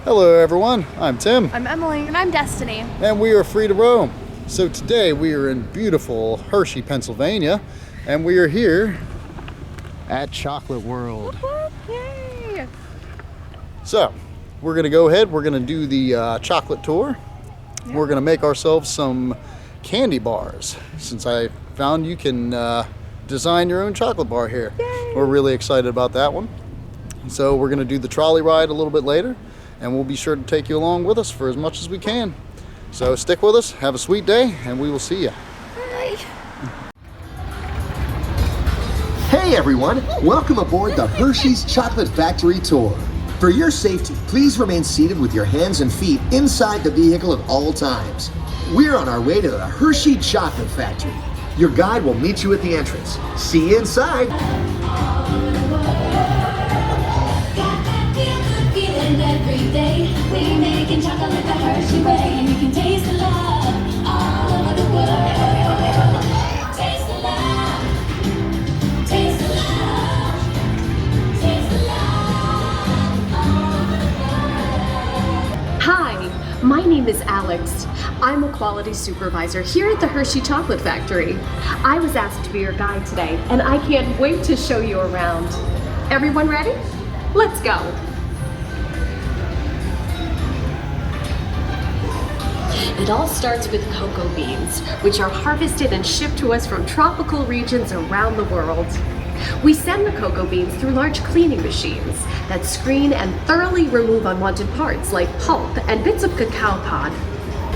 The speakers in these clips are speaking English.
Hello everyone, I'm Tim. I'm Emily. And I'm Destiny. And we are free to roam. So today we are in beautiful Hershey, Pennsylvania, and we are here at Chocolate World. Yay! So we're gonna go ahead, we're gonna do the chocolate tour. Yeah. We're gonna make ourselves some candy bars, since I found you can design your own chocolate bar here. Yay. We're really excited about that one. So we're gonna do the trolley ride a little bit later, and we'll be sure to take you along with us for as much as we can. So stick with us, have a sweet day, and we will see you. Bye. Hey everyone, welcome aboard the Hershey's Chocolate Factory Tour. For your safety, please remain seated with your hands and feet inside the vehicle at all times. We're on our way to the Hershey Chocolate Factory. Your guide will meet you at the entrance. See you inside. Every day we making chocolate the Hershey way, and you can taste the love all over the world. Taste the love, taste the love, taste the love all over the world. Hi, my name is Alex. I'm a quality supervisor here at the Hershey Chocolate Factory. I was asked to be your guide today, and I can't wait to show you around. Everyone ready? Let's go. It all starts with cocoa beans, which are harvested and shipped to us from tropical regions around the world. We send the cocoa beans through large cleaning machines that screen and thoroughly remove unwanted parts like pulp and bits of cacao pod.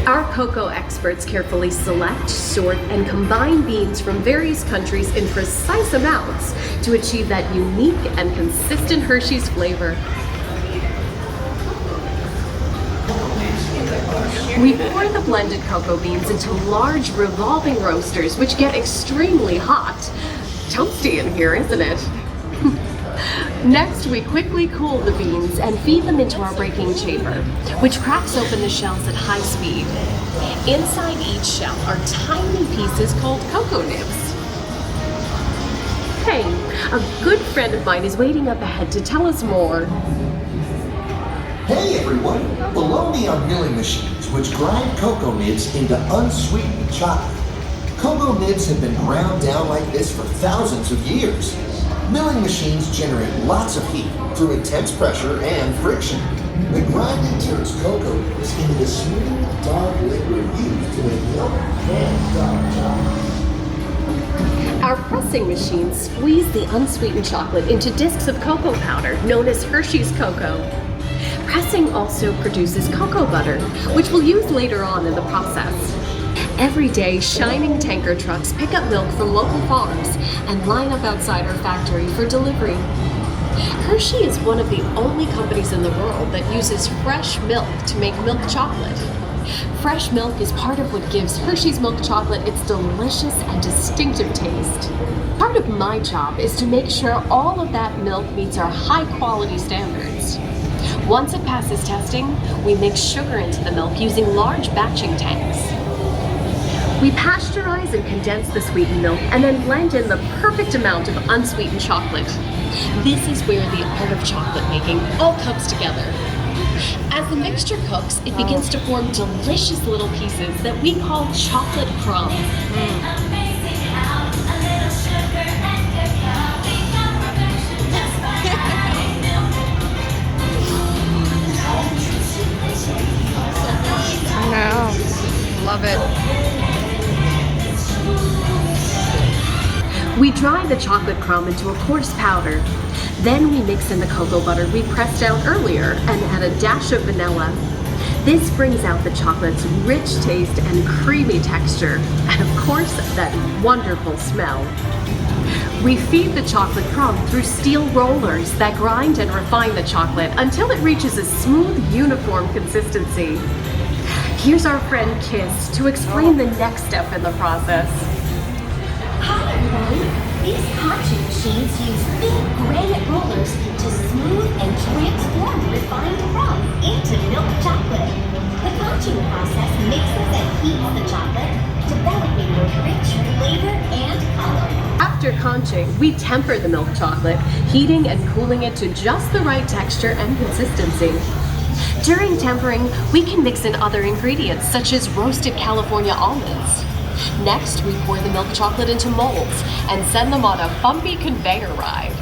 Our cocoa experts carefully select, sort, and combine beans from various countries in precise amounts to achieve that unique and consistent Hershey's flavor. We pour the blended cocoa beans into large revolving roasters, which get extremely hot. Toasty in here, isn't it? Next, we quickly cool the beans and feed them into our breaking chamber, which cracks open the shells at high speed. Inside each shell are tiny pieces called cocoa nibs. Hey, a good friend of mine is waiting up ahead to tell us more. Hey everyone, below me are milling machines which grind cocoa nibs into unsweetened chocolate. Cocoa nibs have been ground down like this for thousands of years. Milling machines generate lots of heat through intense pressure and friction. The grinding turns cocoa nibs into the smooth, dark liquid used to make milk and dark chocolate. Our pressing machines squeeze the unsweetened chocolate into discs of cocoa powder, known as Hershey's cocoa. Pressing also produces cocoa butter, which we'll use later on in the process. Every day, shining tanker trucks pick up milk from local farms and line up outside our factory for delivery. Hershey is one of the only companies in the world that uses fresh milk to make milk chocolate. Fresh milk is part of what gives Hershey's milk chocolate its delicious and distinctive taste. Part of my job is to make sure all of that milk meets our high-quality standards. Once it passes testing, we mix sugar into the milk using large batching tanks. We pasteurize and condense the sweetened milk and then blend in the perfect amount of unsweetened chocolate. This is where the art of chocolate making all comes together. As the mixture cooks, it begins to form delicious little pieces that we call chocolate crumbs. I know. Love it. We dry the chocolate crumb into a coarse powder. Then we mix in the cocoa butter we pressed out earlier and add a dash of vanilla. This brings out the chocolate's rich taste and creamy texture, and of course, that wonderful smell. We feed the chocolate crumb through steel rollers that grind and refine the chocolate until it reaches a smooth, uniform consistency. Here's our friend Kiss to explain the next step in the process. Hi everyone! These conching machines use big granite rollers to smooth and transform refined crumbs into milk chocolate. The conching process mixes and heats the chocolate, developing a rich flavor and color. After conching, we temper the milk chocolate, heating and cooling it to just the right texture and consistency. During tempering, we can mix in other ingredients such as roasted California almonds. Next, we pour the milk chocolate into molds and send them on a bumpy conveyor ride.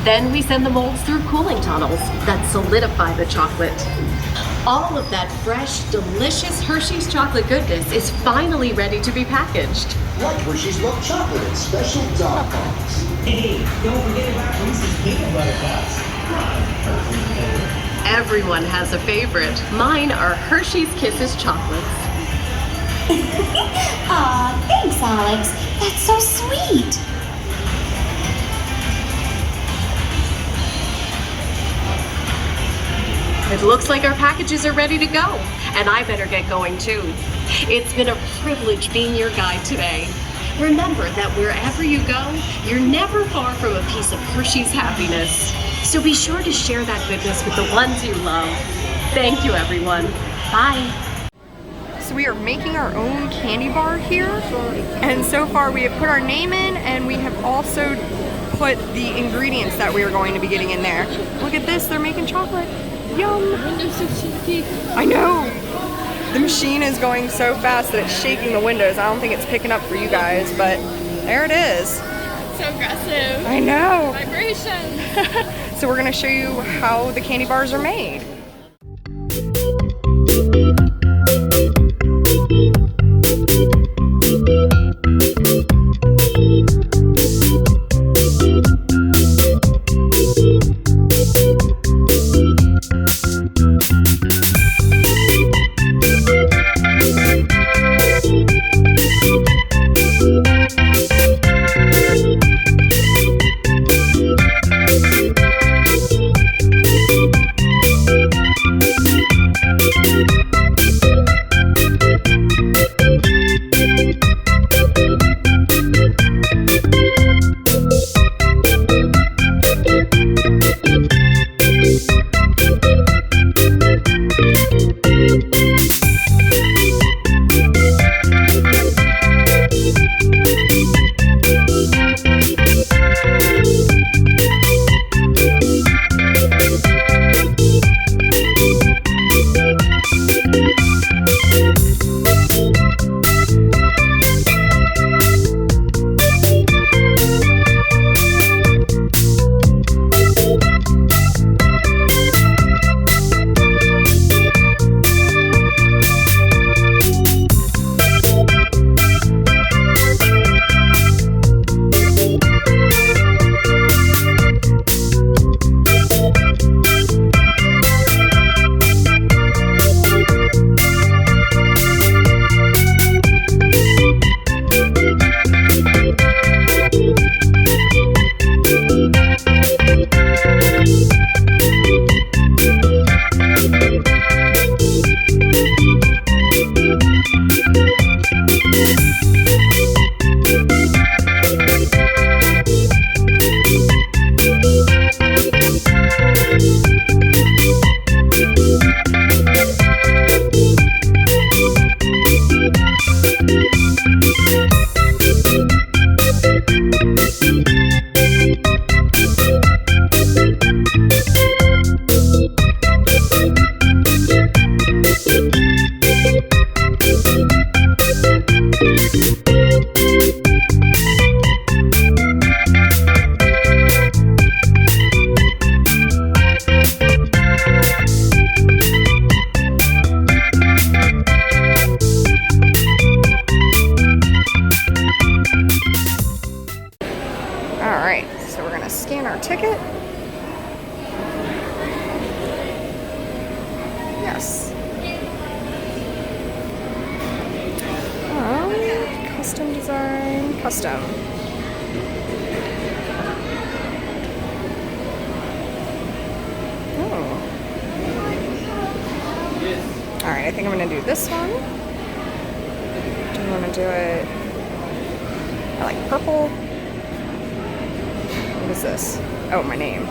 Then we send the molds through cooling tunnels that solidify the chocolate. All of that fresh, delicious Hershey's chocolate goodness is finally ready to be packaged. Like Hershey's milk chocolate in special dog box. Hey, don't forget about Reese's peanut butter cups. Perfect favorite. Everyone has a favorite. Mine are Hershey's Kisses chocolates. Aw, thanks, Alex. That's so sweet. It looks like our packages are ready to go, and I better get going too. It's been a privilege being your guide today. Remember that wherever you go, you're never far from a piece of Hershey's happiness. So be sure to share that goodness with the ones you love. Thank you, everyone. Bye. So we are making our own candy bar here, and so far we have put our name in, and we have also put the ingredients that we are going to be getting in there. Look at this, they're making chocolate. Yum! I know! The machine is going so fast that it's shaking the windows. I don't think it's picking up for you guys, but there it is. So aggressive. I know! Vibration. So we're gonna show you how the candy bars are made. Scan our ticket. Yes. Custom design, custom. Oh. Alright, I think I'm gonna do this one. Do you wanna do it? I like purple. What is this? Oh, my name.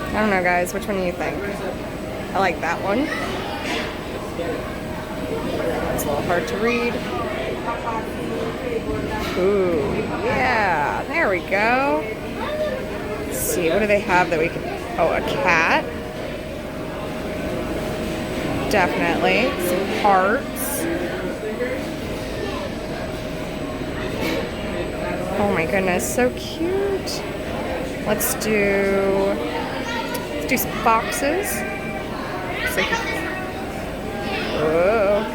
I don't know, guys. Which one do you think? I like that one. It's a little hard to read. Ooh, yeah. There we go. see, what do they have that we can... Oh, a cat. Definitely. Some hearts. Oh my goodness, so cute. Let's do some foxes. Looks like... Whoa.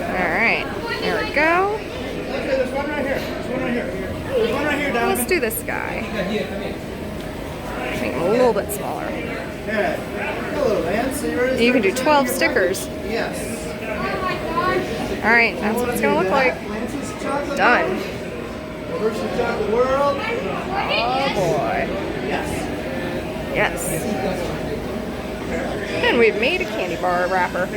Alright, there we go. Okay, there's one right here. There's one right here. There's one right here, Donovan. Let's do this guy. Come here. Make him a little bit smaller. Okay. Hello, man. So you ready? You can do 12 stickers. Yes. Alright, that's what it's gonna look like. Done. Hershey Chocolate World. Oh boy. Yes. Yes. And we've made a candy bar wrapper.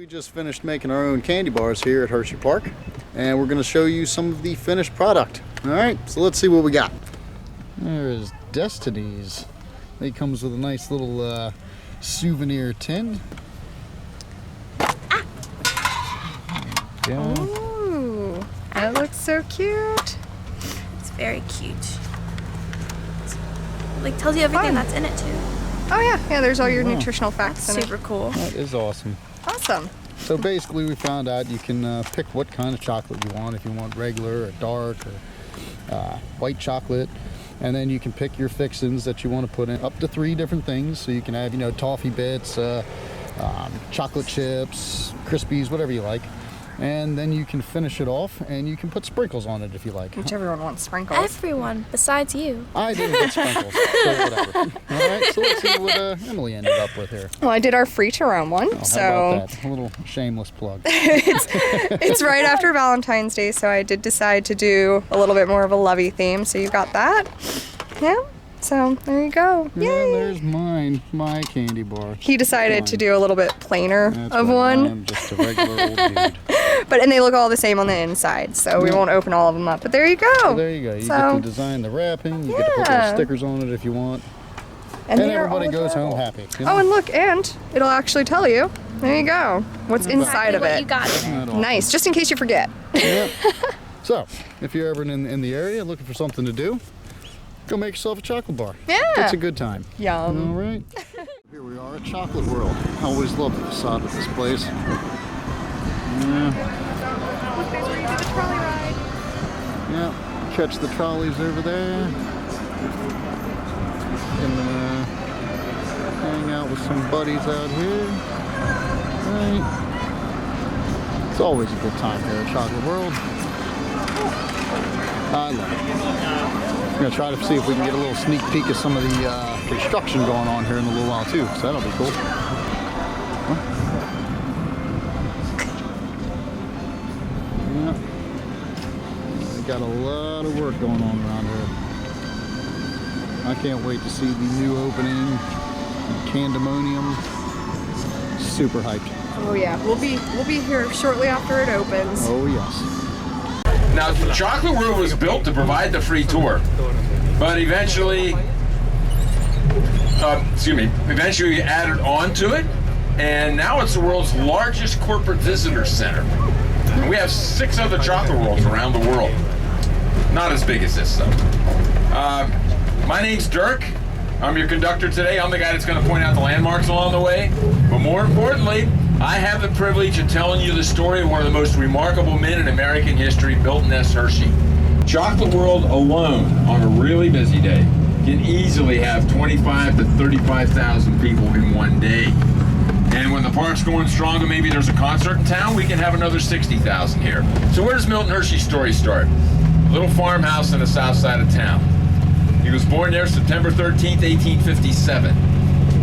Just finished making our own candy bars here at Hershey Park, and we're going to show you some of the finished product. All right, so let's see what we got. There is Destiny's. It comes with a nice little souvenir tin. Yeah. Ooh, that looks so cute. It's very cute. Like tells you everything that's in it too. Oh yeah, yeah. There's all your Wow. nutritional facts in it. Super cool. That is awesome. Awesome. So basically we found out you can pick what kind of chocolate you want, if you want regular or dark or white chocolate, and then you can pick your fixins that you want to put in, up to 3 different things. So you can have, you know, toffee bits, chocolate chips, Crispies, whatever you like. And then you can finish it off and you can put sprinkles on it if you like. Whichever one wants sprinkles. Everyone besides you. I didn't get sprinkles, so whatever. All right, so let's see what Emily ended up with here. Well, I did our free to roam one, Oh, how so about that? A little shameless plug. it's right after Valentine's Day, so I did decide to do a little bit more of a lovey theme. So you got that, yeah. So there you go. Yeah, Yay! there's mine, my candy bar. He decided to do a little bit plainer That's of right, one. I'm just a regular old dude. And they look all the same on the inside, so we Yeah. won't open all of them up. But there you go. So there you go. You get to design the wrapping. You get to put little Yeah. stickers on it if you want. And And they are everybody all goes home adorable. happy. You know? Oh, and look, and it'll actually tell you. There you go. What's inside of What it. you got in it. Isn't that awesome? Nice, just in case you forget. Yep. So, if you're ever in the area looking for something to do, go make yourself a chocolate bar. Yeah. It's a good time. Yum. All right. Here we are at Chocolate World. I always love the facade of this place. Yeah. Look, there's where you do the trolley ride. Yeah. Catch the trolleys over there. And hang out with some buddies out here. Right. It's always a good time here at Chocolate World. I love it. We're gonna try to see if we can get a little sneak peek of some of the construction going on here in a little while too, so that'll be cool. Yeah. got a lot of work going on around here. I can't wait to see the new opening, Candymonium. Super hyped. Oh yeah, we'll be here shortly after it opens. Oh yes. Now, the Chocolate World was built to provide the free tour, but eventually we added on to it, and now it's the world's largest corporate visitor center. And we have 6 other chocolate worlds around the world. Not as big as this, though. My name's Dirk. I'm your conductor today. I'm the guy that's going to point out the landmarks along the way. But more importantly, I have the privilege of telling you the story of one of the most remarkable men in American history, Milton S. Hershey. Chocolate World alone, on a really busy day, can easily have 25 to 35,000 people in one day. And when the park's going strong and maybe there's a concert in town, we can have another 60,000 here. So where does Milton Hershey's story start? A little farmhouse in the south side of town. He was born there September 13th, 1857.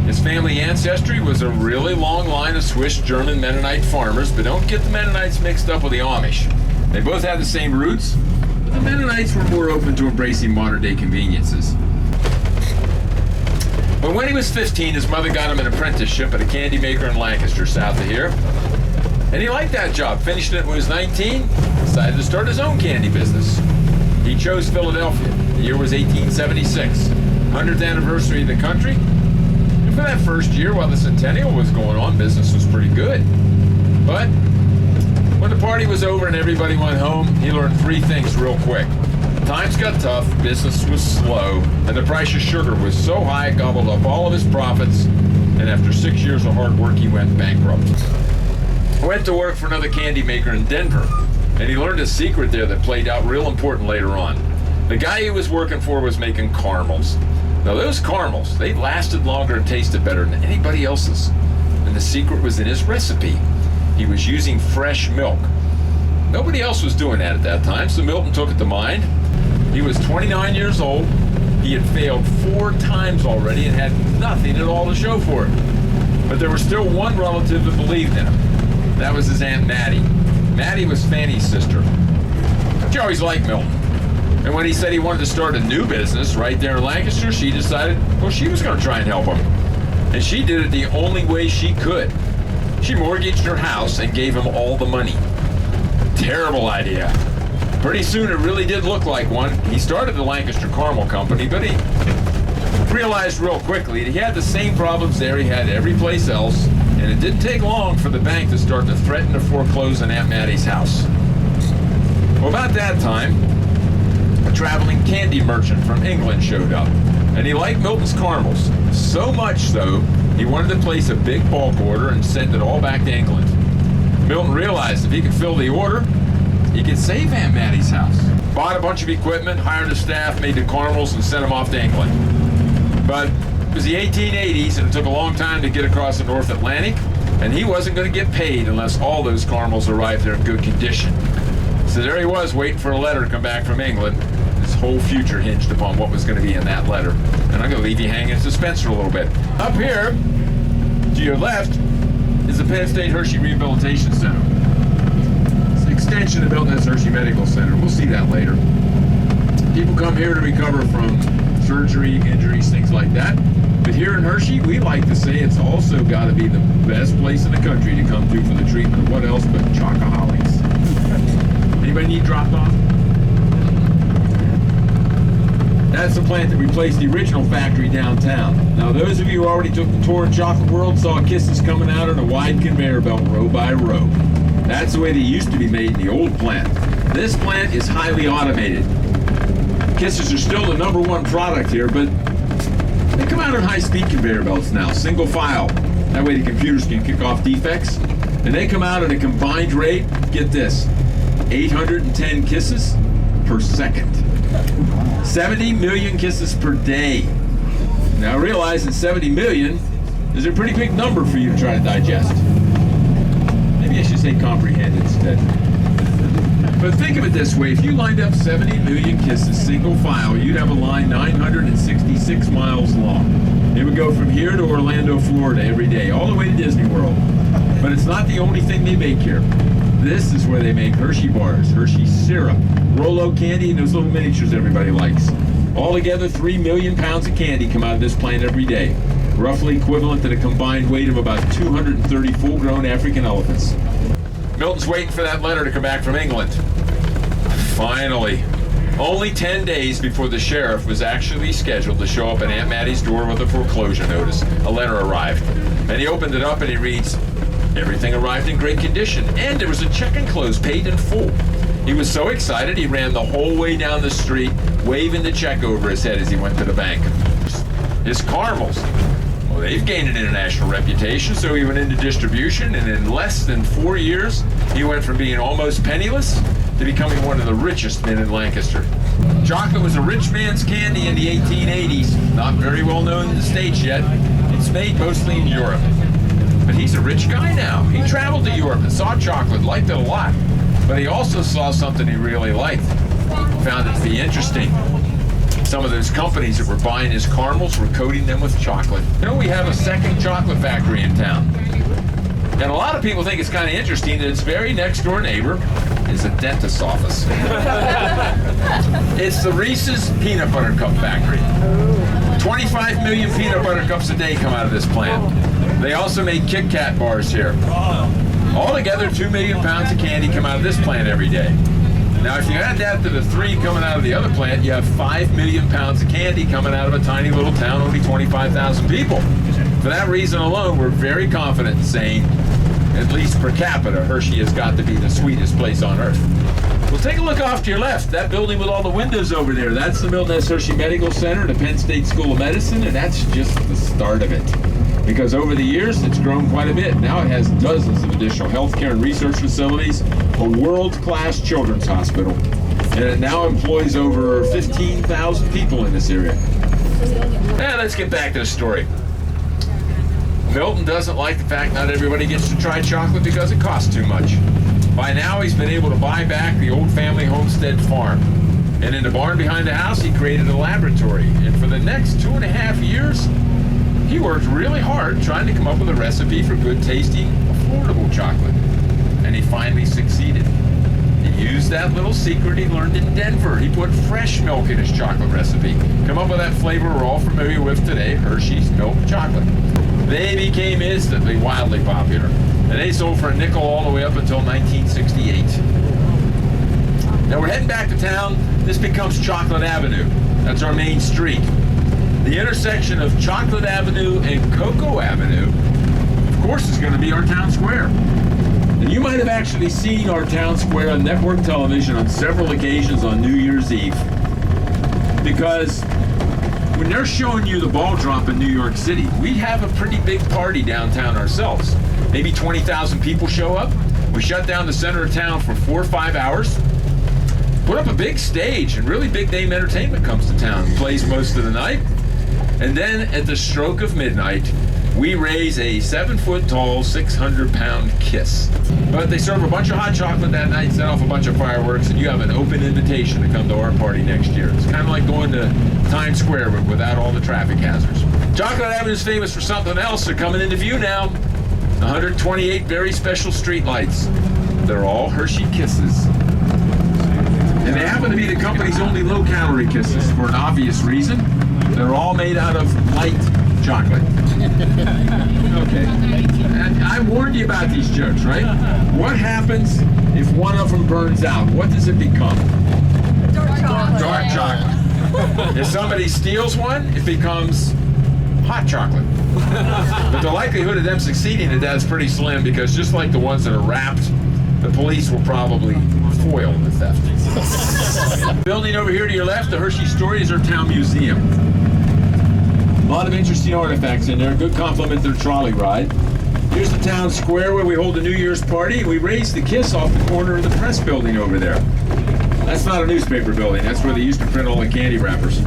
His family ancestry was a really long line of Swiss German Mennonite farmers, but don't get the Mennonites mixed up with the Amish. They both had the same roots, but the Mennonites were more open to embracing modern day conveniences. But when he was 15, his mother got him an apprenticeship at a candy maker in Lancaster, south of here. And he liked that job, finished it when he was 19, decided to start his own candy business. He chose Philadelphia. The year was 1876, 100th anniversary of the country. And for that first year, while the centennial was going on, business was pretty good. But when the party was over and everybody went home, he learned 3 things real quick. Times got tough, business was slow, and the price of sugar was so high it gobbled up all of his profits, and after 6 years of hard work, he went bankrupt. Went to work for another candy maker in Denver, and he learned a secret there that played out real important later on. The guy he was working for was making caramels. Now those caramels, they lasted longer and tasted better than anybody else's. And the secret was in his recipe. He was using fresh milk. Nobody else was doing that at that time, so Milton took it to mind. He was 29 years old. He had failed 4 times already and had nothing at all to show for it. But there was still one relative that believed in him. That was his Aunt Mattie. Mattie was Fanny's sister. She always liked Milton. And when he said he wanted to start a new business right there in Lancaster, she decided, well, she was going to try and help him. And she did it the only way she could. She mortgaged her house and gave him all the money. Terrible idea. Pretty soon it really did look like one. He started the Lancaster Caramel Company, but he realized real quickly that he had the same problems there he had every place else, and it didn't take long for the bank to start to threaten to foreclose on Aunt Mattie's house. Well, about that time, a traveling candy merchant from England showed up, and he liked Milton's caramels. So much so, he wanted to place a big bulk order and send it all back to England. Milton realized if he could fill the order, he could save Aunt Mattie's house. Bought a bunch of equipment, hired a staff, made the caramels, and sent them off to England. But it was the 1880s, and it took a long time to get across the North Atlantic, and he wasn't going to get paid unless all those caramels arrived there in good condition. So there he was, waiting for a letter to come back from England. His whole future hinged upon what was going to be in that letter. And I'm going to leave you hanging in suspense for a little bit. Up here, to your left, is the Penn State Hershey Rehabilitation Center. It's an extension of Milton Hershey Medical Center. We'll see that later. People come here to recover from surgery, injuries, things like that. But here in Hershey, we like to say it's also got to be the best place in the country to come to for the treatment of what else but chocoholics. Anybody need dropped off? That's the plant that replaced the original factory downtown. Now, those of you who already took the tour in Chocolate World saw kisses coming out on a wide conveyor belt row by row. That's the way they used to be made in the old plant. This plant is highly automated. Kisses are still the #1 product here, but they come out on high-speed conveyor belts now, single file. That way the computers can kick off defects. And they come out at a combined rate, get this, 810 kisses per second. 70 million kisses per day. Now realize that 70 million is a pretty big number for you to try to digest. Maybe I should say comprehend instead. But think of it this way, if you lined up 70 million kisses single file, you'd have a line 966 miles long. It would go from here to Orlando, Florida every day, all the way to Disney World. But it's not the only thing they make here. This is where they make Hershey bars, Hershey syrup, Rolo candy, and those little miniatures everybody likes. Altogether, 3 million pounds of candy come out of this plant every day, roughly equivalent to the combined weight of about 230 full-grown African elephants. Milton's waiting for that letter to come back from England. Finally. Only 10 days before the sheriff was actually scheduled to show up at Aunt Mattie's door with a foreclosure notice, a letter arrived. And he opened it up and he reads, "Everything arrived in great condition, and there was a check enclosed paid in full." He was so excited he ran the whole way down the street, waving the check over his head as he went to the bank. His caramels, well, they've gained an international reputation, so he went into distribution, and in less than 4 years, he went from being almost penniless to becoming one of the richest men in Lancaster. Chocolate was a rich man's candy in the 1880s, not very well known in the States yet. It's made mostly in Europe. But he's a rich guy now. He traveled to Europe and saw chocolate, liked it a lot. But he also saw something he really liked, found it to be interesting. Some of those companies that were buying his caramels were coating them with chocolate. You know, we have a second chocolate factory in town. And a lot of people think it's kind of interesting that its very next door neighbor is a dentist's office. It's the Reese's Peanut Butter Cup Factory. 25 million peanut butter cups a day come out of this plant. They also make Kit Kat bars here. Altogether, 2 million pounds of candy come out of this plant every day. Now, if you add that to the 3 coming out of the other plant, you have 5 million pounds of candy coming out of a tiny little town, only 25,000 people. For that reason alone, we're very confident in saying, at least per capita, Hershey has got to be the sweetest place on earth. Well, take a look off to your left. That building with all the windows over there, that's the Milton Hershey Medical Center, the Penn State School of Medicine, and that's just the start of it. Because over the years, it's grown quite a bit. Now it has dozens of additional healthcare and research facilities, a world-class children's hospital, and it now employs over 15,000 people in this area. Now let's get back to the story. Milton doesn't like the fact not everybody gets to try chocolate because it costs too much. By now, he's been able to buy back the old family homestead farm. And in the barn behind the house, he created a laboratory. And for the next 2.5 years, he worked really hard trying to come up with a recipe for good tasting, affordable chocolate. And he finally succeeded. He used that little secret he learned in Denver. He put fresh milk in his chocolate recipe. Come up with that flavor we're all familiar with today, Hershey's milk chocolate. They became instantly wildly popular. And they sold for a nickel all the way up until 1968. Now we're heading back to town. This becomes Chocolate Avenue. That's our main street. The intersection of Chocolate Avenue and Cocoa Avenue, of course, is going to be our town square. And you might have actually seen our town square on network television on several occasions on New Year's Eve. Because when they're showing you the ball drop in New York City, we have a pretty big party downtown ourselves. Maybe 20,000 people show up. We shut down the center of town for 4 or 5 hours. Put up a big stage, and really big name entertainment comes to town. Plays most of the night. And then at the stroke of midnight, we raise a 7-foot-tall, 600-pound kiss. But they serve a bunch of hot chocolate that night, set off a bunch of fireworks, and you have an open invitation to come to our party next year. It's kind of like going to Times Square, but without all the traffic hazards. Chocolate Avenue is famous for something else. They're coming into view now. 128 very special street lights. They're all Hershey Kisses. And they happen to be the company's only low-calorie kisses for an obvious reason. They're all made out of light chocolate. Okay. And I warned you about these jokes, right? What happens if one of them burns out? What does it become? Dark chocolate. Dark chocolate. If somebody steals one, it becomes hot chocolate. But the likelihood of them succeeding at that is pretty slim, because just like the ones that are wrapped, the police will probably foil the theft. Building over here to your left, the Hershey Story, is our town museum. A lot of interesting artifacts in there, a good compliment to the Trolley Ride. Here's the town square where we hold a New Year's party. We raise the kiss off the corner of the press building over there. That's not a newspaper building, that's where they used to print all the candy wrappers.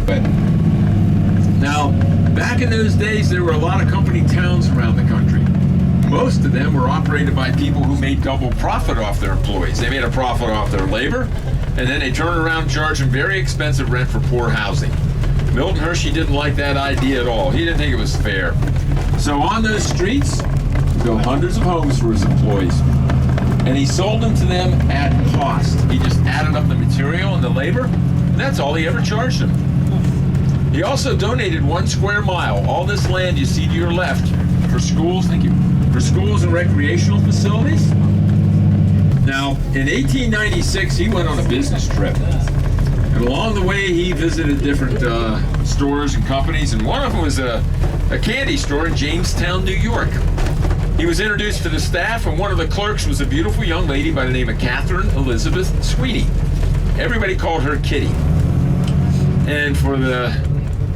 But now, back in those days, there were a lot of company towns around the country. Most of them were operated by people who made double profit off their employees. They made a profit off their labor, and then they turned around and charged them very expensive rent for poor housing. Milton Hershey didn't like that idea at all. He didn't think it was fair. So on those streets, built hundreds of homes for his employees. and he sold them to them at cost. He just added up the material and the labor, and that's all he ever charged them. He also donated 1 square mile, all this land you see to your left, for schools, thank you, for schools and recreational facilities. Now, in 1896, he went on a business trip. And along the way, he visited different stores and companies, and one of them was a candy store in Jamestown, New York. He was introduced to the staff, and one of the clerks was a beautiful young lady by the name of Catherine Elizabeth Sweeney. Everybody called her Kitty. And for the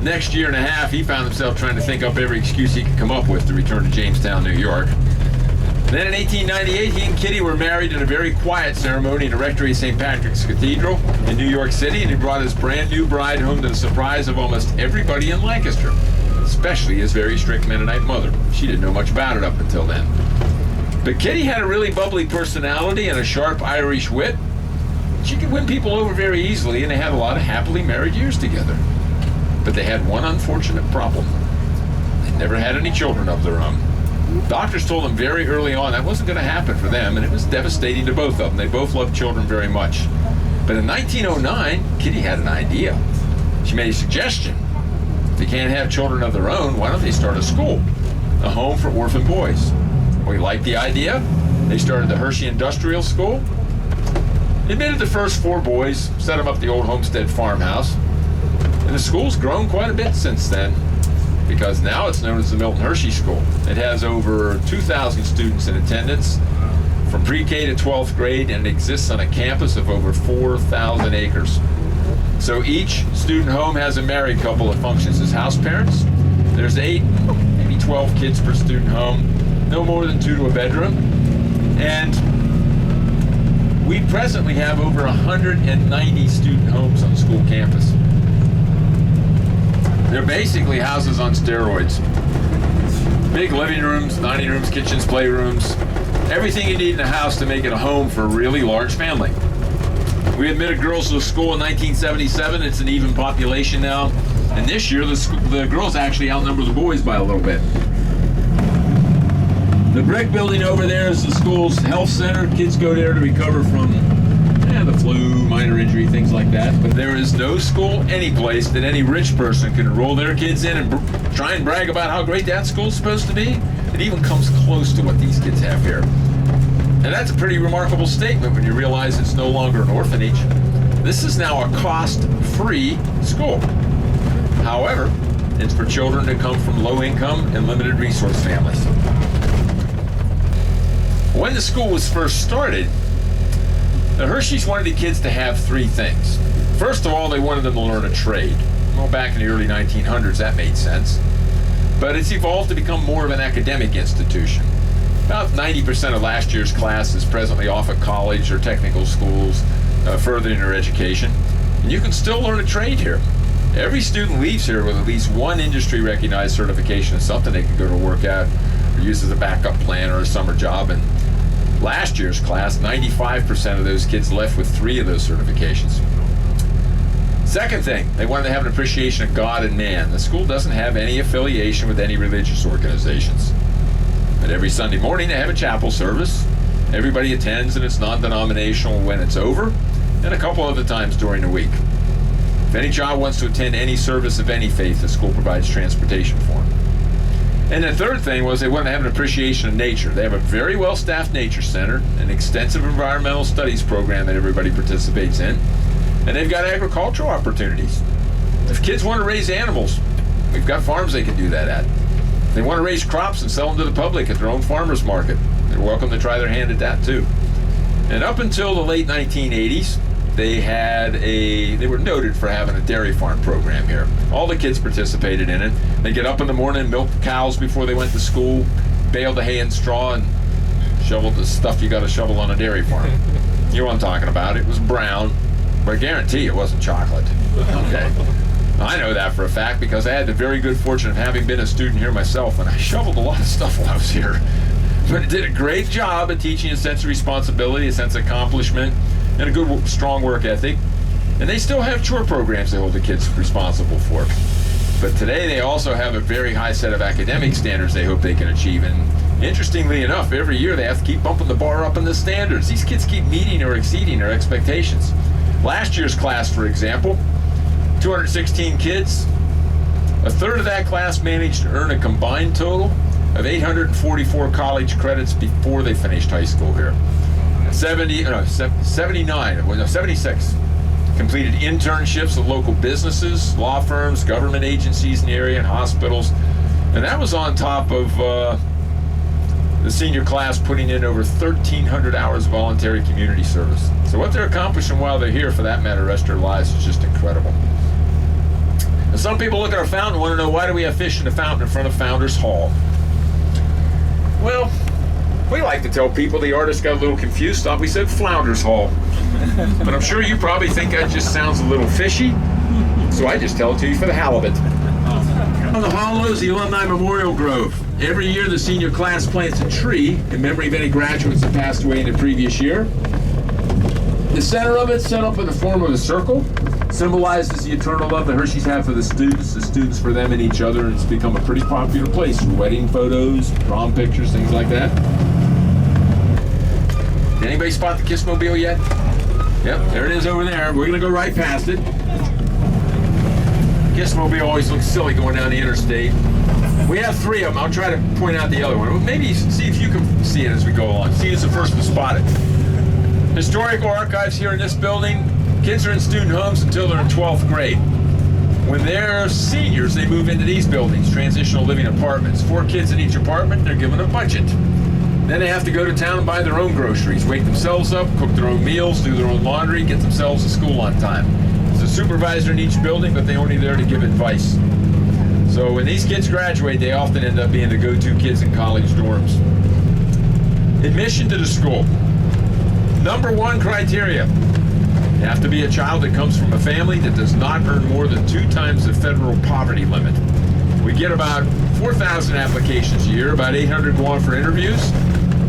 next year and a half, he found himself trying to think up every excuse he could come up with to return to Jamestown, New York. Then in 1898, he and Kitty were married in a very quiet ceremony in the rectory of St. Patrick's Cathedral in New York City, and he brought his brand new bride home to the surprise of almost everybody in Lancaster, especially his very strict Mennonite mother. She didn't know much about it up until then. But Kitty had a really bubbly personality and a sharp Irish wit. She could win people over very easily, and they had a lot of happily married years together. But they had one unfortunate problem. They never had any children of their own. Doctors told them very early on that wasn't going to happen for them, and it was devastating to both of them. They both loved children very much. But in 1909, Kitty had an idea. She made a suggestion. If they can't have children of their own, why don't they start a school, a home for orphan boys? Well, he liked the idea. They started the Hershey Industrial School. Admitted the first 4 boys, set them up the old homestead farmhouse. And the school's grown quite a bit since then, because now it's known as the Milton Hershey School. It has over 2,000 students in attendance from pre-K to 12th grade, and it exists on a campus of over 4,000 acres. So each student home has a married couple that functions as house parents. There's 8, maybe 12 kids per student home, no more than 2 to a bedroom. And we presently have over 190 student homes on the school campus. They're basically houses on steroids. Big living rooms, dining rooms, kitchens, playrooms, everything you need in a house to make it a home for a really large family. We admitted girls to the school in 1977. It's an even population now. And this year, the girls actually outnumber the boys by a little bit. The brick building over there is the school's health center. Kids go there to recover from the flu, minor injury, things like that. But there is no school any place that any rich person can enroll their kids in and try and brag about how great that school's supposed to be. It even comes close to what these kids have here. And that's a pretty remarkable statement when you realize it's no longer an orphanage. This is now a cost-free school. However, it's for children that come from low-income and limited resource families. When the school was first started, the Hersheys wanted the kids to have 3 things. First of all, they wanted them to learn a trade. Well, back in the early 1900s, that made sense. But it's evolved to become more of an academic institution. About 90% of last year's class is presently off at college or technical schools, furthering their education. And you can still learn a trade here. Every student leaves here with at least one industry-recognized certification of something they can go to work at or use as a backup plan or a summer job. And last year's class, 95% of those kids left with 3 of those certifications. Second thing, they wanted to have an appreciation of God and man. The school doesn't have any affiliation with any religious organizations. But every Sunday morning they have a chapel service. Everybody attends, and it's non-denominational when it's over, and a couple other times during the week. If any child wants to attend any service of any faith, the school provides transportation for them. And the third thing was they wanted to have an appreciation of nature. They have a very well-staffed nature center, an extensive environmental studies program that everybody participates in, and they've got agricultural opportunities. If kids want to raise animals, we've got farms they can do that at. If they want to raise crops and sell them to the public at their own farmer's market, they're welcome to try their hand at that too. And up until the late 1980s, they were noted for having a dairy farm program here. All the kids participated in it. They get up in the morning, milk the cows before they went to school, bale the hay and straw, and shovel the stuff you got to shovel on a dairy farm. You know what I'm talking about. It was brown, but I guarantee it wasn't chocolate. Okay. I know that for a fact because I had the very good fortune of having been a student here myself, and I shoveled a lot of stuff while I was here. But it did a great job at teaching a sense of responsibility, a sense of accomplishment, and a good, strong work ethic. And they still have chore programs they hold the kids responsible for. But today they also have a very high set of academic standards they hope they can achieve. And Interestingly enough, every year they have to keep bumping the bar up in the standards. These kids keep meeting or exceeding their expectations. Last year's class, for example, 216 kids. A third of that class managed to earn a combined total of 844 college credits before they finished high school here. 76 completed internships at local businesses, law firms, government agencies in the area, and hospitals. And that was on top of the senior class putting in over 1,300 hours of voluntary community service. So what they're accomplishing while they're here, for that matter, the rest of their lives, is just incredible. And some people look at our fountain and want to know, why do we have fish in the fountain in front of Founders Hall? Well, we like to tell people the artist got a little confused, thought we said Flounders Hall. But I'm sure you probably think that just sounds a little fishy, so I just tell it to you for the hell of it. On the hollow is the Alumni Memorial Grove. Every year the senior class plants a tree in memory of any graduates that passed away in the previous year. The center of it, set up in the form of a circle, symbolizes the eternal love the Hersheys have for the students for them and each other, and it's become a pretty popular place for wedding photos, prom pictures, things like that. Did anybody spot the Kissmobile yet? Yep, there it is over there. We're gonna go right past it. Kissmobile always looks silly going down the interstate. We have 3 of them. I'll try to point out the other one. Maybe see if you can see it as we go along. See who's the first to spot it. Historical archives here in this building. Kids are in student homes until they're in 12th grade. When they're seniors, they move into these buildings, transitional living apartments. 4 kids in each apartment, they're given a budget. Then they have to go to town and buy their own groceries, wake themselves up, cook their own meals, do their own laundry, get themselves to school on time. There's a supervisor in each building, but they're only there to give advice. So when these kids graduate, they often end up being the go-to kids in college dorms. Admission to the school. Number 1 criteria. You have to be a child that comes from a family that does not earn more than 2 times the federal poverty limit. We get about 4,000 applications a year, about 800 go on for interviews,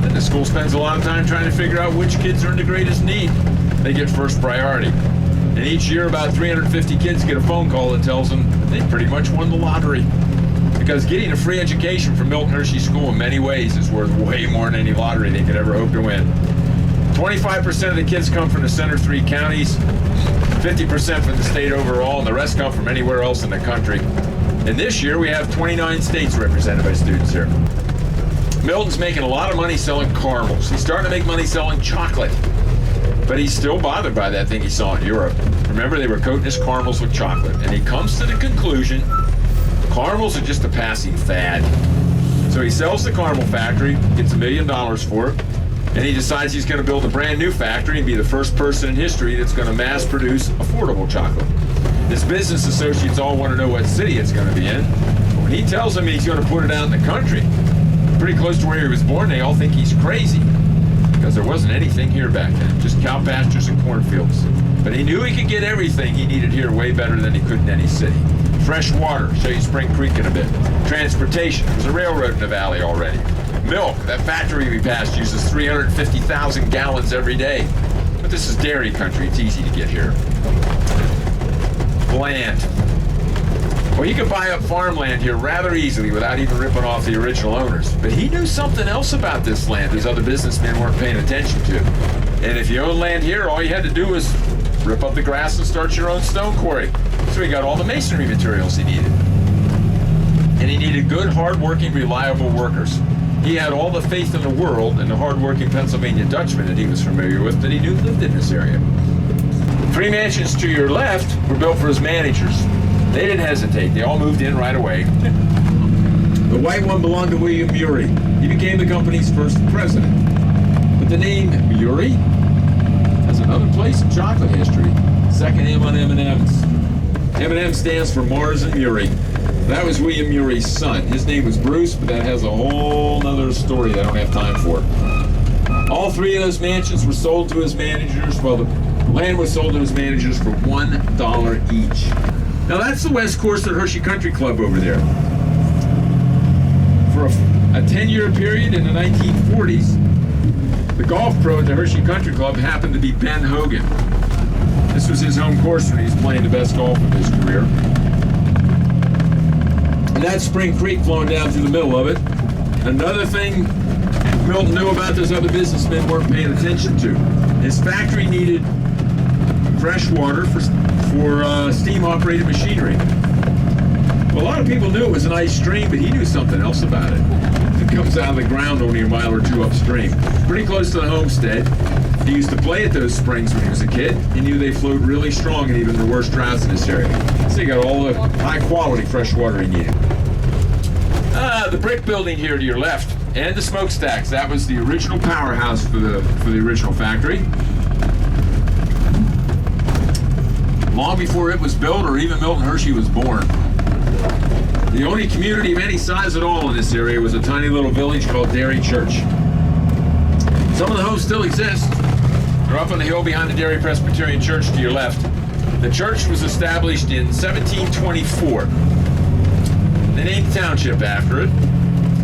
and the school spends a lot of time trying to figure out which kids are in the greatest need. They get first priority. And each year about 350 kids get a phone call that tells them they pretty much won the lottery. Because getting a free education from Milton Hershey School in many ways is worth way more than any lottery they could ever hope to win. 25% of the kids come from the center 3 counties, 50% from the state overall, and the rest come from anywhere else in the country. And this year we have 29 states represented by students here. Milton's making a lot of money selling caramels. He's starting to make money selling chocolate. But he's still bothered by that thing he saw in Europe. Remember, they were coating his caramels with chocolate. And he comes to the conclusion, caramels are just a passing fad. So he sells the caramel factory, gets $1 million for it, and he decides he's going to build a brand new factory and be the first person in history that's going to mass produce affordable chocolate. His business associates all want to know what city it's going to be in. But when he tells them he's going to put it out in the country, pretty close to where he was born, they all think he's crazy. Because there wasn't anything here back then, just cow pastures and cornfields. But he knew he could get everything he needed here way better than he could in any city. Fresh water, show you Spring Creek in a bit. Transportation, there's a railroad in the valley already. Milk, that factory we passed uses 350,000 gallons every day. But this is dairy country, it's easy to get here. Land. Well, you could buy up farmland here rather easily without even ripping off the original owners. But he knew something else about this land his other businessmen weren't paying attention to. And if you own land here, all you had to do was rip up the grass and start your own stone quarry. So he got all the masonry materials he needed. And he needed good, hard-working, reliable workers. He had all the faith in the world in the hard-working Pennsylvania Dutchmen that he was familiar with that he knew lived in this area. 3 mansions to your left were built for his managers. They didn't hesitate. They all moved in right away. The white one belonged to William Murray. He became the company's first president. But the name Murray has another place in chocolate history. Second M on M&M's. M&M stands for Mars and Murray. That was William Murray's son. His name was Bruce, but that has a whole nother story that I don't have time for. All 3 of those mansions were sold to his managers. Well, the land was sold to his managers for $1 each. Now that's the west course of Hershey Country Club over there. For a 10-year period in the 1940s, the golf pro at the Hershey Country Club happened to be Ben Hogan. This was his home course when he was playing the best golf of his career. And that's Spring Creek flowing down through the middle of it. Another thing Milton knew about those other businessmen weren't paying attention to. His factory needed fresh water for steam-operated machinery. Well, a lot of people knew it was an ice stream, but he knew something else about it. It comes out of the ground only a mile or two upstream, pretty close to the homestead. He used to play at those springs when he was a kid. He knew they flowed really strong in even the worst droughts in this area. So he got all the high-quality fresh water he needed. The brick building here to your left, and the smokestacks. That was the original powerhouse for the original factory. Long before it was built, or even Milton Hershey was born. The only community of any size at all in this area was a tiny little village called Dairy Church. Some of the homes still exist. They're up on the hill behind the Dairy Presbyterian Church to your left. The church was established in 1724. They named the township after it.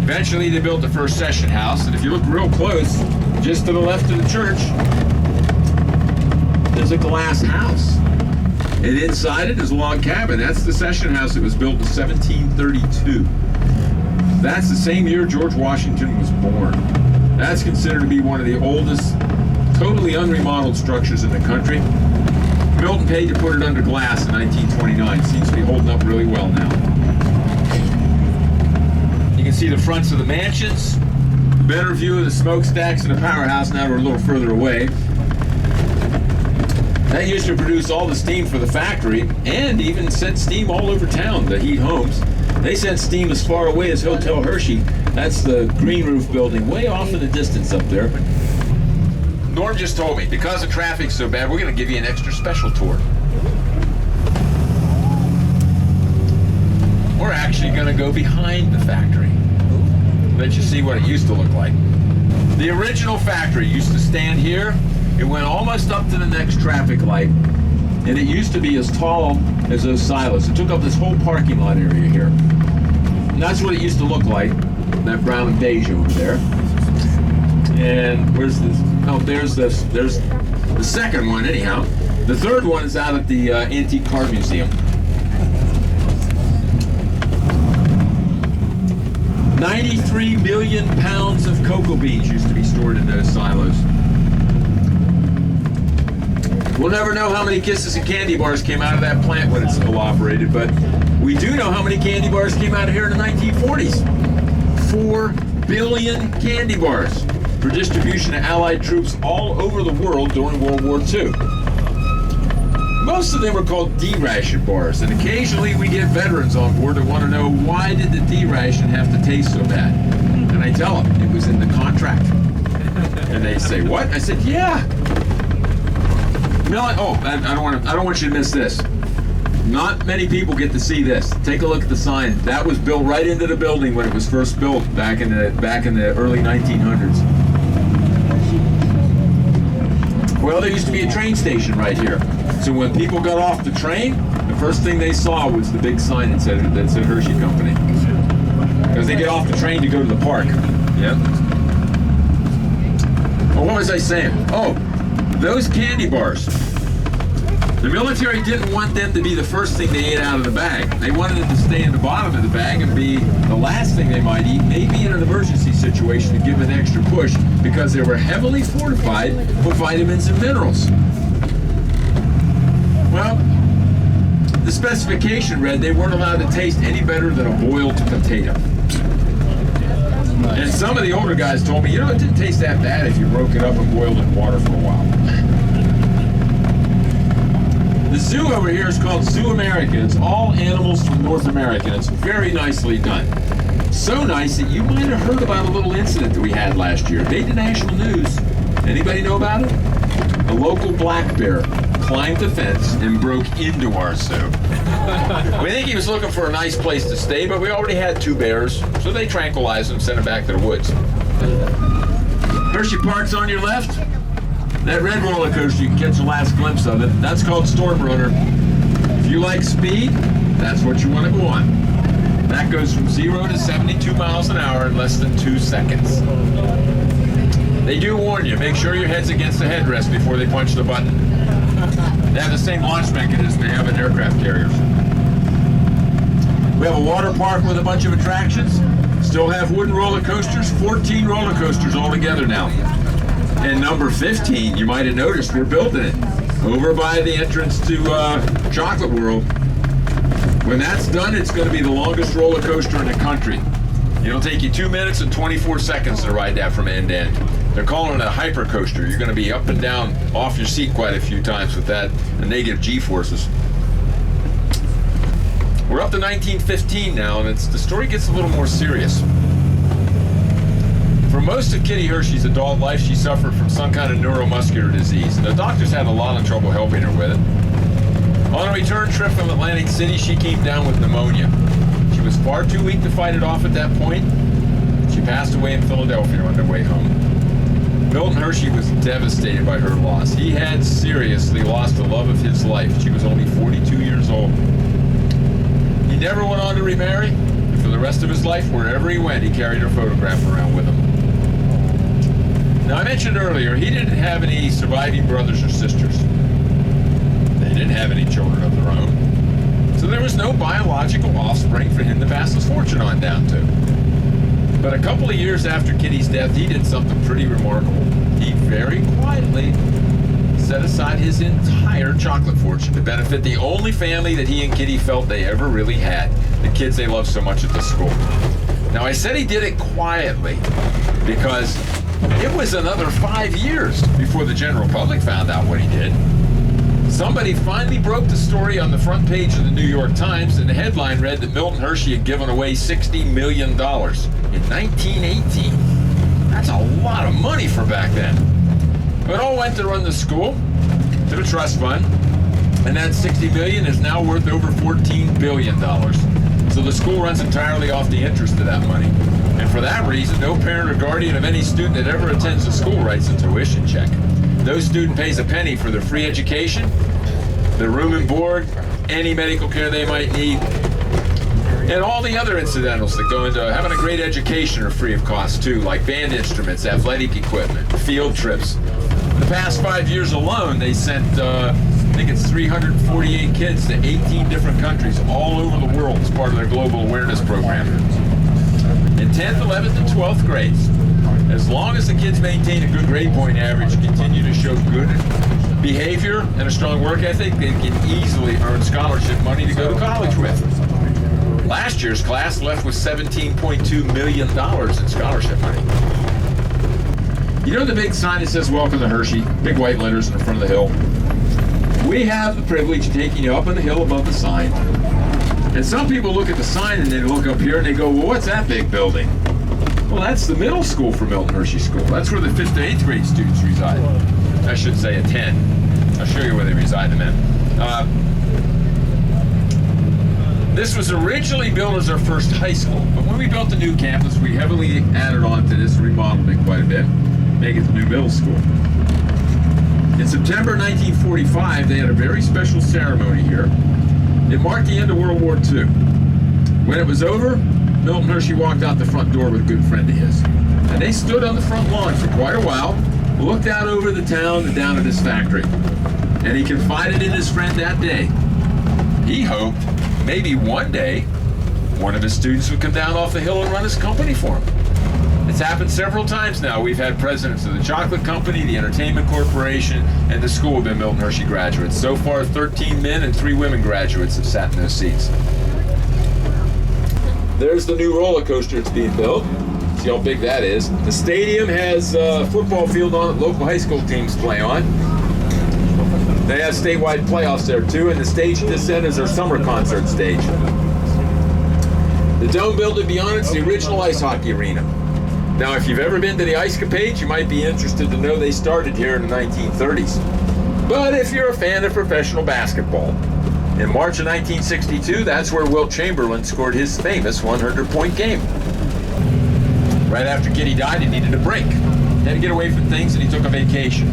Eventually they built the first session house, and if you look real close, just to the left of the church, there's a glass house. And inside it is a log cabin. That's the session house that was built in 1732. That's the same year George Washington was born. That's considered to be one of the oldest, totally unremodeled structures in the country. Milton paid to put it under glass in 1929. Seems to be holding up really well now. You can see the fronts of the mansions. Better view of the smokestacks and the powerhouse now we're a little further away. That used to produce all the steam for the factory and even sent steam all over town to heat homes. They sent steam as far away as Hotel Hershey. That's the green roof building way off in the distance up there. Norm just told me, because the traffic's so bad, we're going to give you an extra special tour. We're actually going to go behind the factory. Let you see what it used to look like. The original factory used to stand here. It went almost up to the next traffic light, and it used to be as tall as those silos. It took up this whole parking lot area here. And that's what it used to look like, that brown and beige over there. And where's this? Oh, there's this. There's the second one, anyhow. The third one is out at the Antique Car Museum. 93 million pounds of cocoa beans used to be stored in those silos. We'll never know how many kisses and candy bars came out of that plant when it's still operated, but we do know how many candy bars came out of here in the 1940s. 4 billion candy bars for distribution to Allied troops all over the world during World War II. Most of them are called D-ration bars, and occasionally we get veterans on board that want to know, why did the D-ration have to taste so bad? And I tell them, it was in the contract. And they say, what? I said, yeah. I don't want you to miss this. Not many people get to see this. Take a look at the sign. That was built right into the building when it was first built back in the early 1900s. Well, there used to be a train station right here. So when people got off the train, the first thing they saw was the big sign that said Hershey Company. Because they get off the train to go to the park. Yep. Well, what was I saying? Oh, those candy bars. The military didn't want them to be the first thing they ate out of the bag. They wanted it to stay in the bottom of the bag and be the last thing they might eat, maybe in an emergency situation to give an extra push, because they were heavily fortified with vitamins and minerals. Well, the specification read they weren't allowed to taste any better than a boiled potato. And some of the older guys told me, it didn't taste that bad if you broke it up and boiled it in water for a while. The zoo over here is called Zoo America. It's all animals from North America. It's very nicely done. So nice that you might have heard about a little incident that we had last year. Made the national news. Anybody know about it? A local black bear climbed the fence and broke into our zoo. We think he was looking for a nice place to stay, but we already had 2 bears, so they tranquilized him and sent him back to the woods. Hershey Park's on your left. That red roller coaster, you can catch the last glimpse of it. That's called Storm Runner. If you like speed, that's what you want to go on. That goes from 0 to 72 miles an hour in less than 2 seconds. They do warn you, make sure your head's against the headrest before they punch the button. They have the same launch mechanism they have in aircraft carriers. We have a water park with a bunch of attractions. still have wooden roller coasters, 14 roller coasters altogether now. And number 15, you might have noticed, we're building it over by the entrance to Chocolate World. When that's done, it's going to be the longest roller coaster in the country. It'll take you 2 minutes and 24 seconds to ride that from end to end. They're calling it a hyper coaster. You're going to be up and down off your seat quite a few times with that, the negative G-forces. We're up to 1915 now, and the story gets a little more serious. For most of Kitty Hershey's adult life, she suffered from some kind of neuromuscular disease, and the doctors had a lot of trouble helping her with it. On a return trip from Atlantic City, she came down with pneumonia. She was far too weak to fight it off at that point. She passed away in Philadelphia on her way home. Milton Hershey was devastated by her loss. He had seriously lost the love of his life. She was only 42 years old. He never went on to remarry, and for the rest of his life, wherever he went, he carried her photograph around with him. Now, I mentioned earlier, he didn't have any surviving brothers or sisters. They didn't have any children of their own. So there was no biological offspring for him to pass his fortune on down to. But a couple of years after Kitty's death, he did something pretty remarkable. He very quietly set aside his entire chocolate fortune to benefit the only family that he and Kitty felt they ever really had, the kids they loved so much at the school. Now, I said he did it quietly because it was another 5 years before the general public found out what he did. Somebody finally broke the story on the front page of the New York Times, and the headline read that Milton Hershey had given away $60 million in 1918. That's a lot of money for back then. But it all went to run the school, to the trust fund, and that $60 million is now worth over $14 billion. So the school runs entirely off the interest of that money. And for that reason, no parent or guardian of any student that ever attends the school writes a tuition check. No student pays a penny for their free education, their room and board, any medical care they might need, and all the other incidentals that go into having a great education are free of cost too, like band instruments, athletic equipment, field trips. The past 5 years alone, they sent, I think it's 348 kids to 18 different countries all over the world as part of their global awareness program. In 10th, 11th, and 12th grades, as long as the kids maintain a good grade point average, continue to show good behavior and a strong work ethic, they can easily earn scholarship money to go to college with. Last year's class left with $17.2 million in scholarship money. You know the big sign that says "Welcome to Hershey," big white letters in the front of the hill? We have the privilege of taking you up on the hill above the sign. And some people look at the sign and they look up here and they go, well, what's that big building? Well, that's the middle school for Milton Hershey School. That's where the 5th to 8th grade students reside. I should say attend. I'll show you where they reside in a minute. This was originally built as our first high school, but when we built the new campus, we heavily added on to this, remodeled it quite a bit, make it the new middle school. In September 1945, they had a very special ceremony here. It marked the end of World War II. When it was over, Milton Hershey walked out the front door with a good friend of his. And they stood on the front lawn for quite a while, looked out over the town and down at his factory. And he confided in his friend that day. He hoped maybe one day, one of his students would come down off the hill and run his company for him. It's happened several times now. We've had presidents of the chocolate company, the entertainment corporation, and the school have been Milton Hershey graduates. So far, 13 men and 3 women graduates have sat in those seats. There's the new roller coaster that's being built. See how big that is. The stadium has a football field on it local high school teams play on. They have statewide playoffs there too, and the stage at this end is our summer concert stage. The dome building beyond it's the original ice hockey arena. Now, if you've ever been to the Ice Capades, you might be interested to know they started here in the 1930s. But if you're a fan of professional basketball, in March of 1962, that's where Wilt Chamberlain scored his famous 100-point game. Right after Kitty died, he needed a break. He had to get away from things, and he took a vacation.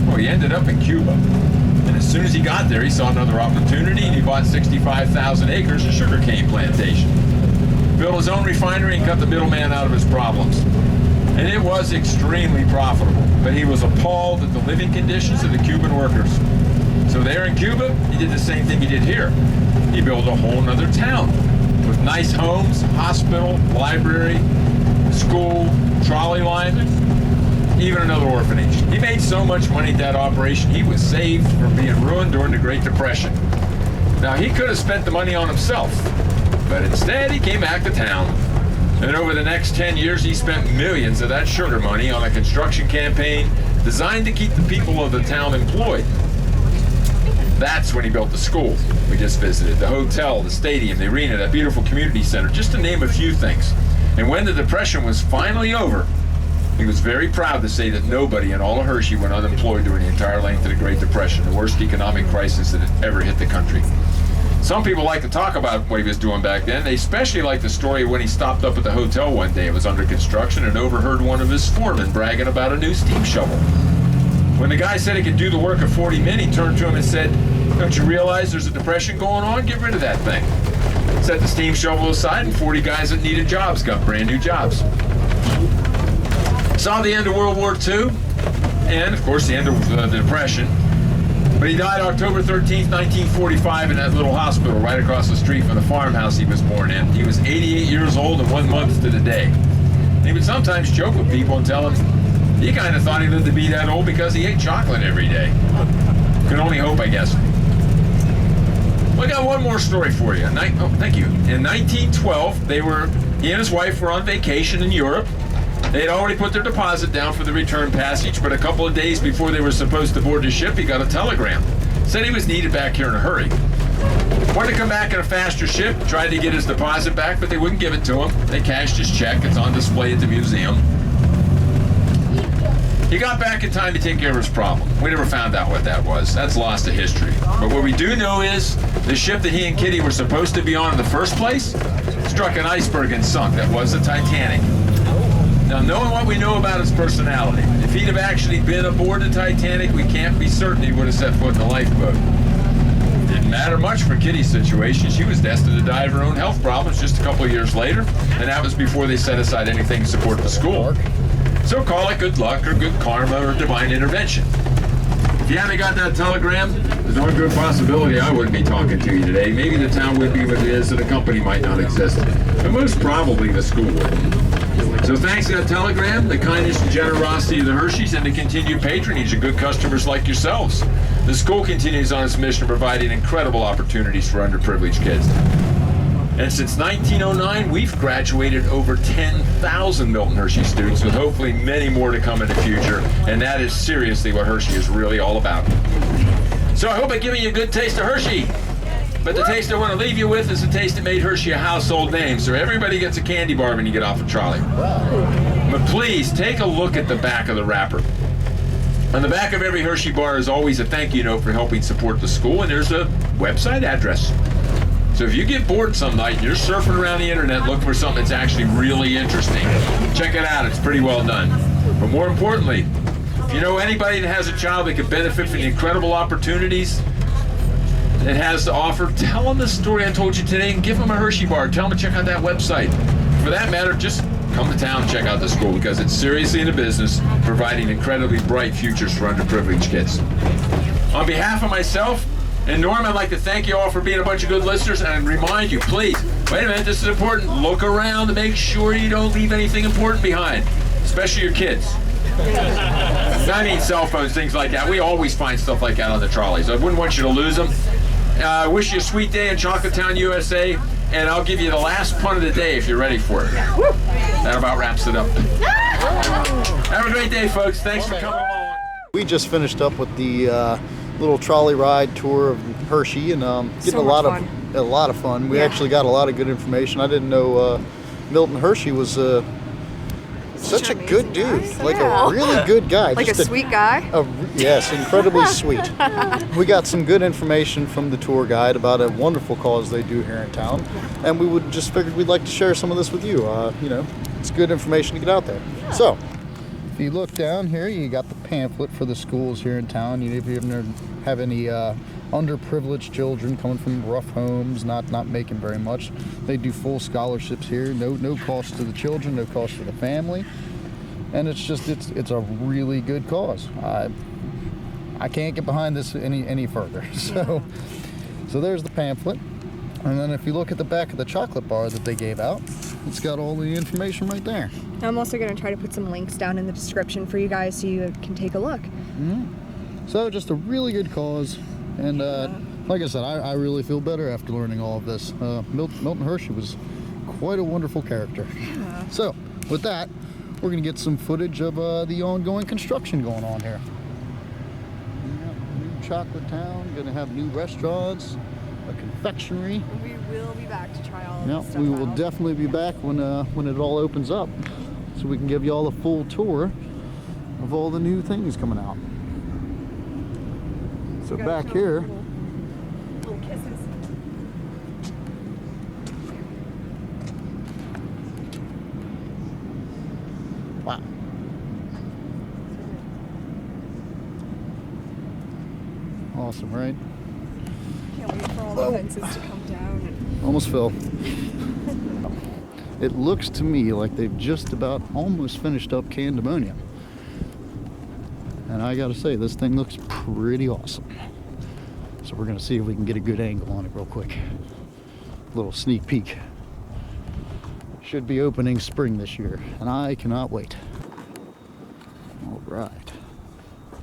Well, he ended up in Cuba. And as soon as he got there, he saw another opportunity, and he bought 65,000 acres of sugarcane plantation. Built his own refinery and cut the middleman out of his problems. And it was extremely profitable, but he was appalled at the living conditions of the Cuban workers. So there in Cuba, he did the same thing he did here. He built a whole nother town, with nice homes, hospital, library, school, trolley line, even another orphanage. He made so much money at that operation, he was saved from being ruined during the Great Depression. Now, he could have spent the money on himself, but instead he came back to town. And over the next 10 years, he spent millions of that sugar money on a construction campaign designed to keep the people of the town employed. That's when he built the school we just visited, the hotel, the stadium, the arena, that beautiful community center, just to name a few things. And when the Depression was finally over, he was very proud to say that nobody in all of Hershey went unemployed during the entire length of the Great Depression, the worst economic crisis that had ever hit the country. Some people like to talk about what he was doing back then. They especially like the story of when he stopped up at the hotel one day. It was under construction and overheard one of his foremen bragging about a new steam shovel. When the guy said he could do the work of 40 men, he turned to him and said, "Don't you realize there's a depression going on? Get rid of that thing." Set the steam shovel aside, and 40 guys that needed jobs got brand new jobs. Saw the end of World War II, and of course the end of the Depression. But he died October 13th, 1945 in that little hospital right across the street from the farmhouse he was born in. He was 88 years old and 1 month to the day. He would sometimes joke with people and tell them he kind of thought he lived to be that old because he ate chocolate every day. Could only hope, I guess. Well, I got one more story for you. Thank you. In 1912, he and his wife were on vacation in Europe. They had already put their deposit down for the return passage, but a couple of days before they were supposed to board the ship, he got a telegram. Said he was needed back here in a hurry. Wanted to come back in a faster ship, tried to get his deposit back, but they wouldn't give it to him. They cashed his check. It's on display at the museum. He got back in time to take care of his problem. We never found out what that was. That's lost to history. But what we do know is the ship that he and Kitty were supposed to be on in the first place struck an iceberg and sunk. That was the Titanic. Now, knowing what we know about his personality, if he'd have actually been aboard the Titanic, we can't be certain he would have set foot in the lifeboat. Didn't matter much for Kitty's situation. She was destined to die of her own health problems just a couple of years later, and that was before they set aside anything to support the school. So call it good luck or good karma or divine intervention. If you hadn't got that telegram, there's no good possibility I wouldn't be talking to you today. Maybe the town would be what it is and the company might not exist. But most probably the school would. So thanks to that telegram, the kindness and generosity of the Hersheys, and the continued patronage of good customers like yourselves, the school continues on its mission of providing incredible opportunities for underprivileged kids. And since 1909, we've graduated over 10,000 Milton Hershey students, with hopefully many more to come in the future. And that is seriously what Hershey is really all about. So I hope I've given you a good taste of Hershey. But the taste I want to leave you with is the taste that made Hershey a household name. So everybody gets a candy bar when you get off the trolley. But please take a look at the back of the wrapper. On the back of every Hershey bar is always a thank you note for helping support the school, and there's a website address. So if you get bored some night and you're surfing around the internet looking for something that's actually really interesting, check it out. It's pretty well done. But more importantly, if you know anybody that has a child that could benefit from the incredible opportunities it has to offer, tell them the story I told you today and give them a Hershey bar. Tell them to check out that website. For that matter, just come to town and check out the school, because it's seriously in the business providing incredibly bright futures for underprivileged kids. On behalf of myself and Norm, I'd like to thank you all for being a bunch of good listeners, and remind you, please, wait a minute, this is important. Look around to make sure you don't leave anything important behind, especially your kids. I mean cell phones, things like that. We always find stuff like that on the trolleys. I wouldn't want you to lose them. I wish you a sweet day in Chocolatetown, USA, and I'll give you the last pun of the day if you're ready for it. That about wraps it up. Have a great day, folks. Thanks for coming along. We just finished up with the little trolley ride tour of Hershey, and getting a lot of fun. We actually got a lot of good information. I didn't know Milton Hershey was such a good dude, like a really good guy. Like just a sweet guy? Yes, incredibly sweet. We got some good information from the tour guide about a wonderful cause they do here in town, and we would just figured we'd like to share some of this with you. You know, it's good information to get out there. So, if you look down here, you got the pamphlet for the schools here in town. If you have any underprivileged children coming from rough homes, not making very much, they do full scholarships here. No cost to the children, no cost to the family, and it's a really good cause. I can't get behind this any further. So there's the pamphlet. And then if you look at the back of the chocolate bar that they gave out, it's got all the information right there. I'm also going to try to put some links down in the description for you guys so you can take a look. So just a really good cause. And like I said, I really feel better after learning all of this. Milton Hershey was quite a wonderful character. Yeah. So with that, we're going to get some footage of the ongoing construction going on here. New chocolate town, going to have new restaurants, a confectionery. We will be back to try all of Yeah, this stuff we will out. definitely be back when it all opens up, so we can give you all a full tour of all the new things coming out. So We gotta back show here, little kisses. wow, awesome, right? Can't wait for all the fences to come down. And Almost fell. It looks to me like they've just about almost finished up Candymonium. And I gotta say, this thing looks pretty awesome. So we're gonna see if we can get a good angle on it real quick. A little sneak peek. Should be opening spring this year, and I cannot wait. All right. oh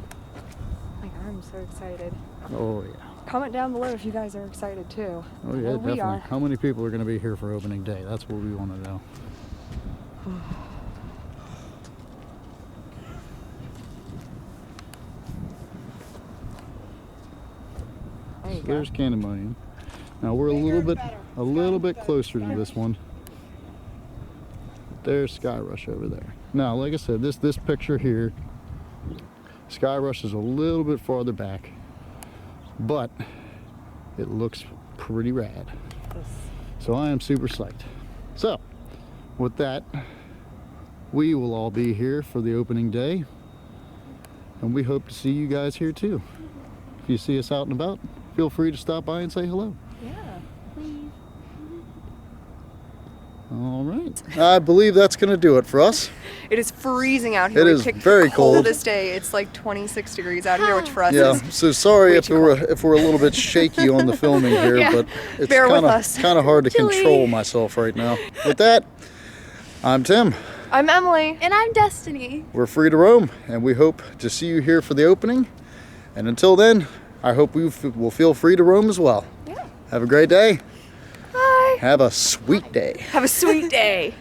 my God, I'm so excited. Oh yeah. Comment down below if you guys are excited too. Oh yeah, Well, definitely. we are. How many people are gonna be here for opening day? That's what we want to know. There you So go. there's Candymonium. Now we're a little bit closer to this one. There's Sky Rush over there. Now, like I said, this picture here, Sky Rush is a little bit farther back, but it looks pretty rad. So I am super psyched. So, with that, we will all be here for the opening day, and we hope to see you guys here too. If you see us out and about, feel free to stop by and say hello. Yeah. All right. I believe that's going to do it for us. It is freezing out here. It We is picked very the cold. coldest day. It's like 26 degrees out here, which for us Yeah, is so sorry way if too we're a little bit shaky on the filming here, Yeah, but it's bear with kind us. of hard to Chilly. control myself right now. With that, I'm Tim. I'm Emily. And I'm Destiny. We're free to roam, and we hope to see you here for the opening. And until then, I hope we will feel free to roam as well. Yeah. Have a great day. Bye. Have a sweet day. Have a sweet day.